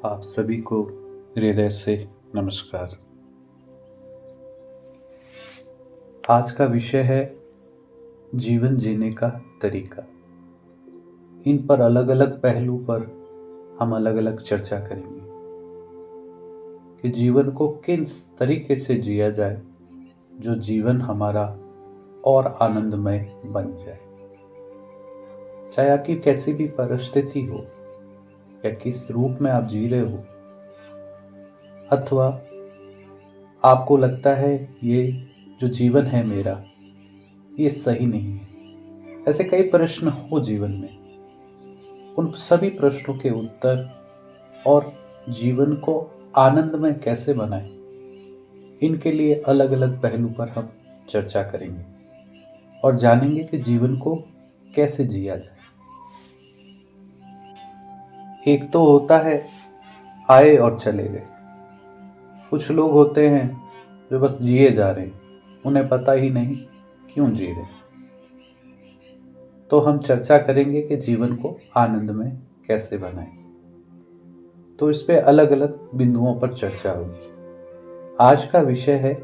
आप सभी को हृदय से नमस्कार। आज का विषय है जीवन जीने का तरीका। इन पर अलग अलग पहलू पर हम अलग अलग चर्चा करेंगे कि जीवन को किस तरीके से जिया जाए जो जीवन हमारा और आनंदमय बन जाए। चाहे आपकी कैसी भी परिस्थिति हो या किस रूप में आप जी रहे हो, अथवा आपको लगता है ये जो जीवन है मेरा ये सही नहीं है। ऐसे कई प्रश्न हो जीवन में, उन सभी प्रश्नों के उत्तर और जीवन को आनंदमय कैसे बनाएं, इनके लिए अलग अलग पहलू पर हम चर्चा करेंगे और जानेंगे कि जीवन को कैसे जिया जाए। एक तो होता है आए और चले गए। कुछ लोग होते हैं जो बस जिए जा रहे हैं, उन्हें पता ही नहीं क्यों जी रहे। तो हम चर्चा करेंगे कि जीवन को आनंदमय कैसे बनाएं। तो इस पे अलग अलग बिंदुओं पर चर्चा होगी। आज का विषय है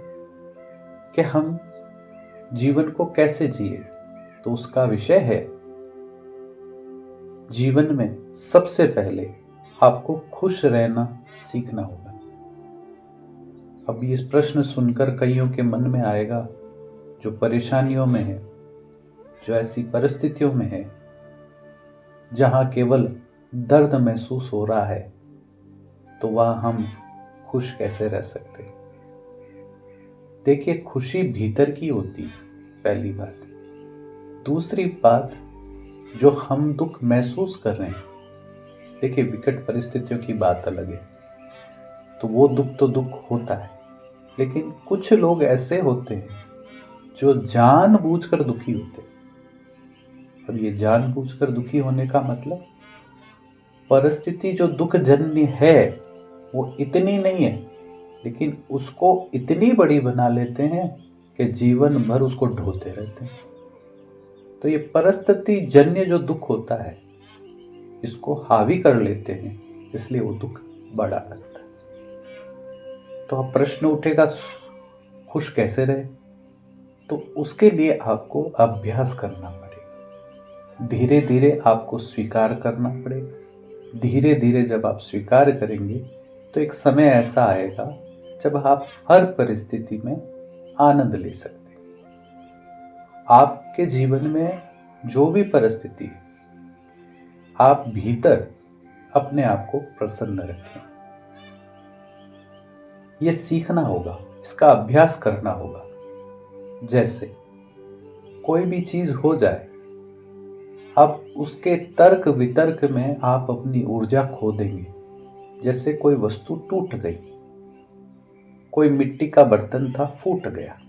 कि हम जीवन को कैसे जिए। तो उसका विषय है जीवन में सबसे पहले आपको खुश रहना सीखना होगा। अब इस प्रश्न सुनकर कईयों के मन में आएगा जो परेशानियों में है, जो ऐसी परिस्थितियों में है जहां केवल दर्द महसूस हो रहा है, तो वह हम खुश कैसे रह सकते। देखिए, खुशी भीतर की होती है, पहली बात। दूसरी बात, जो हम दुख महसूस कर रहे हैं, देखिए विकट परिस्थितियों की बात अलग है, तो वो दुख तो दुख होता है, लेकिन कुछ लोग ऐसे होते हैं जो जानबूझकर दुखी होते हैं। अब ये जानबूझकर दुखी होने का मतलब, परिस्थिति जो दुख जन्य है वो इतनी नहीं है, लेकिन उसको इतनी बड़ी बना लेते हैं कि जीवन भर उसको ढोते रहते हैं। तो ये परिस्थिति जन्य जो दुख होता है, इसको हावी कर लेते हैं, इसलिए वो दुख बड़ा लगता है। तो अब प्रश्न उठेगा, खुश कैसे रहे। तो उसके लिए आपको अभ्यास करना पड़ेगा। धीरे धीरे आपको स्वीकार करना पड़ेगा। धीरे धीरे जब आप स्वीकार करेंगे तो एक समय ऐसा आएगा जब आप हर परिस्थिति में आनंद ले सकते हैं। आपके जीवन में जो भी परिस्थिति है, आप भीतर अपने आप को प्रसन्न रखें। यह सीखना होगा, इसका अभ्यास करना होगा। जैसे कोई भी चीज हो जाए, अब उसके तर्क वितर्क में आप अपनी ऊर्जा खो देंगे। जैसे कोई वस्तु टूट गई, कोई मिट्टी का बर्तन था, फूट गया,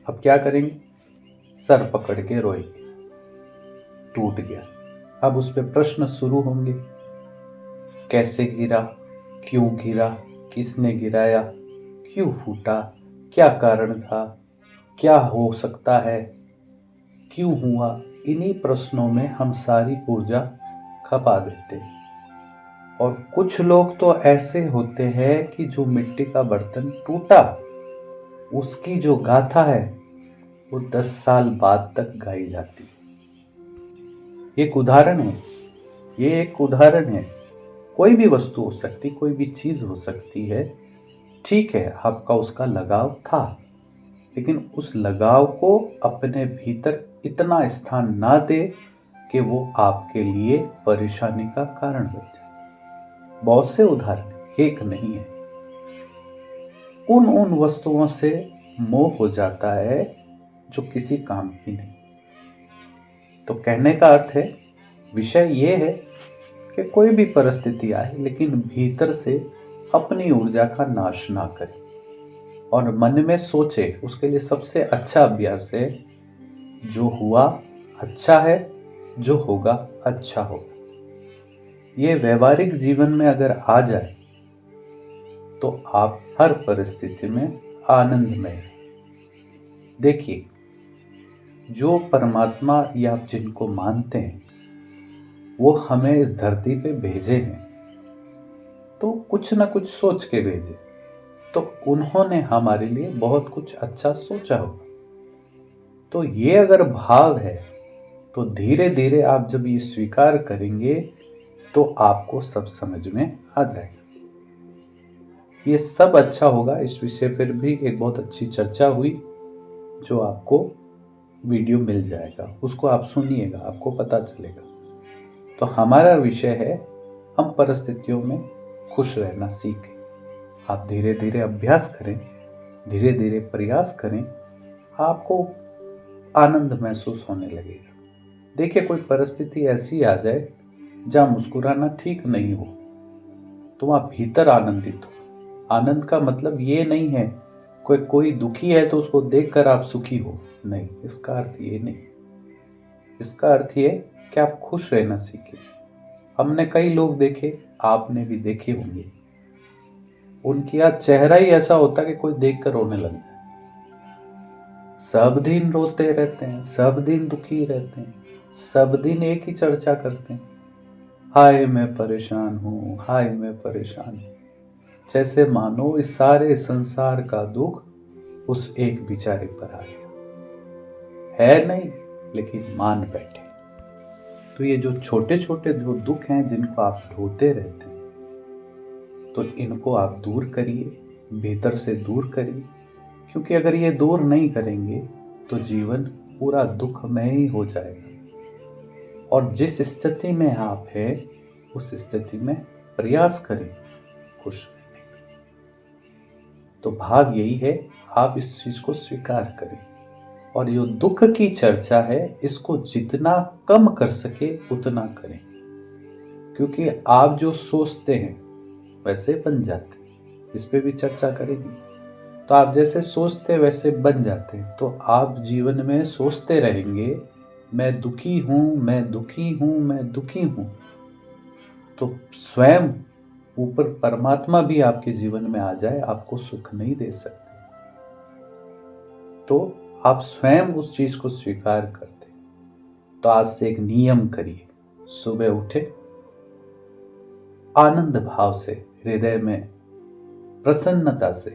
अब क्या करेंगे? सर पकड़ के रोएंगे, टूट गया। अब उस पर प्रश्न शुरू होंगे, कैसे गिरा, क्यों गिरा, किसने गिराया, क्यों फूटा, क्या कारण था, क्या हो सकता है, क्यों हुआ। इन्हीं प्रश्नों में हम सारी ऊर्जा खपा देते हैं। और कुछ लोग तो ऐसे होते हैं कि जो मिट्टी का बर्तन टूटा, उसकी जो गाथा है वो 10 साल बाद तक गाई जाती है। एक उदाहरण है, ये एक उदाहरण है। कोई भी वस्तु हो सकती, कोई भी चीज हो सकती है। ठीक है, आपका उसका लगाव था, लेकिन उस लगाव को अपने भीतर इतना स्थान ना दे कि वो आपके लिए परेशानी का कारण बन जाए। बहुत से उदाहरण, एक नहीं है। उन वस्तुओं से मोह हो जाता है जो किसी काम की नहीं। तो कहने का अर्थ है, विषय ये है कि कोई भी परिस्थिति आए, लेकिन भीतर से अपनी ऊर्जा का नाश ना करे और मन में सोचे। उसके लिए सबसे अच्छा अभ्यास है, जो हुआ अच्छा है, जो होगा अच्छा होगा। ये व्यवहारिक जीवन में अगर आ जाए तो आप हर परिस्थिति में आनंदमय हैं। देखिए, जो परमात्मा या आप जिनको मानते हैं, वो हमें इस धरती पे भेजे हैं, तो कुछ ना कुछ सोच के भेजे, तो उन्होंने हमारे लिए बहुत कुछ अच्छा सोचा होगा। तो ये अगर भाव है, तो धीरे धीरे आप जब ये स्वीकार करेंगे तो आपको सब समझ में आ जाएगा। ये सब अच्छा होगा। इस विषय पर भी एक बहुत अच्छी चर्चा हुई, जो आपको वीडियो मिल जाएगा, उसको आप सुनिएगा, आपको पता चलेगा। तो हमारा विषय है, हम परिस्थितियों में खुश रहना सीखें। आप धीरे धीरे अभ्यास करें, धीरे धीरे प्रयास करें, आपको आनंद महसूस होने लगेगा। देखिए, कोई परिस्थिति ऐसी आ जाए जहाँ मुस्कुराना ठीक नहीं हो, तो आप भीतर आनंदित हो। आनंद का मतलब ये नहीं है कोई दुखी है तो उसको देखकर आप सुखी हो, नहीं, इसका अर्थ ये नहीं। इसका अर्थ ये कि आप खुश रहना सीखें। हमने कई लोग देखे, आपने भी देखे होंगे, उनकी आज चेहरा ही ऐसा होता है कि कोई देखकर रोने लग जाए। सब दिन रोते रहते हैं, सब दिन दुखी रहते हैं, सब दिन एक ही चर्चा करते हैं, हाय मैं परेशान हूं, हाय मैं परेशान हूं। जैसे मानो इस सारे संसार का दुख उस एक बेचारे पर आ गया है। नहीं, लेकिन मान बैठे। तो ये जो छोटे छोटे जो दुख हैं जिनको आप ढोते रहते हैं, तो इनको आप दूर करिए, भीतर से दूर करिए। क्योंकि अगर ये दूर नहीं करेंगे तो जीवन पूरा दुखमय ही हो जाएगा। और जिस स्थिति में आप हैं, उस स्थिति में प्रयास करें खुश रहने का। तो भाव यही है, आप इस चीज को स्वीकार करें। और ये दुख की चर्चा है, इसको जितना कम कर सके उतना करें। क्योंकि आप जो सोचते हैं वैसे बन जाते हैं, इस पे भी चर्चा करेंगे। तो आप जैसे सोचते वैसे बन जाते हैं। तो आप जीवन में सोचते रहेंगे, मैं दुखी हूं, मैं दुखी हूं, मैं दुखी हूं, तो स्वयं ऊपर परमात्मा भी आपके जीवन में आ जाए, आपको सुख नहीं दे सकते। तो आप स्वयं उस चीज को स्वीकार करते। तो आज से एक नियम करिए, सुबह उठे, आनंद भाव से, हृदय में प्रसन्नता से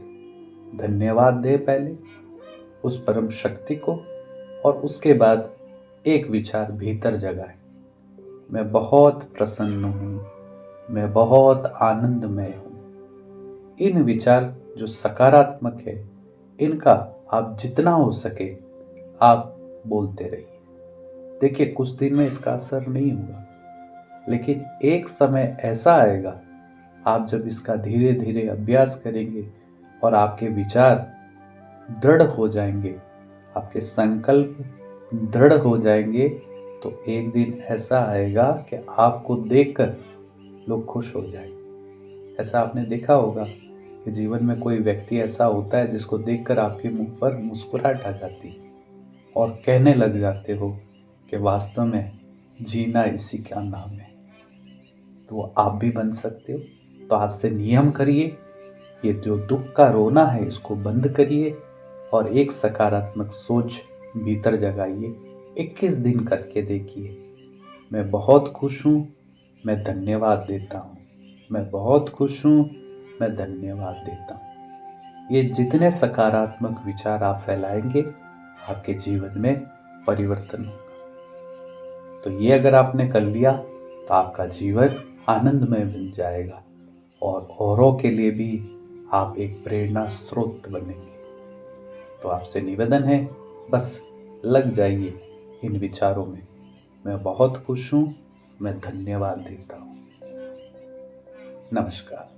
धन्यवाद दे पहले उस परम शक्ति को, और उसके बाद एक विचार भीतर जगाए, मैं बहुत प्रसन्न हूं, मैं बहुत आनंदमय हूं। इन विचार जो सकारात्मक है, इनका आप जितना हो सके आप बोलते रहिए। देखिए, कुछ दिन में इसका असर नहीं होगा, लेकिन एक समय ऐसा आएगा, आप जब इसका धीरे धीरे अभ्यास करेंगे और आपके विचार दृढ़ हो जाएंगे, आपके संकल्प दृढ़ हो जाएंगे, तो एक दिन ऐसा आएगा कि आपको देखकर लोग खुश हो जाएंगे। ऐसा आपने देखा होगा कि जीवन में कोई व्यक्ति ऐसा होता है जिसको देखकर आपके मुंह पर मुस्कुराहट आ जाती है और कहने लग जाते हो कि वास्तव में जीना इसी का नाम है। तो आप भी बन सकते हो। तो आज से नियम करिए, ये जो दुख का रोना है इसको बंद करिए और एक सकारात्मक सोच भीतर जगाइए। 21 दिन करके देखिए, मैं बहुत खुश हूँ, मैं धन्यवाद देता हूँ, मैं बहुत खुश हूँ, मैं धन्यवाद देता हूँ। ये जितने सकारात्मक विचार आप फैलाएंगे, आपके जीवन में परिवर्तन होगा। तो ये अगर आपने कर लिया तो आपका जीवन आनंदमय बन जाएगा और औरों के लिए भी आप एक प्रेरणा स्रोत बनेंगे। तो आपसे निवेदन है, बस लग जाइए इन विचारों में, मैं बहुत खुश हूँ, मैं धन्यवाद देता हूँ। नमस्कार।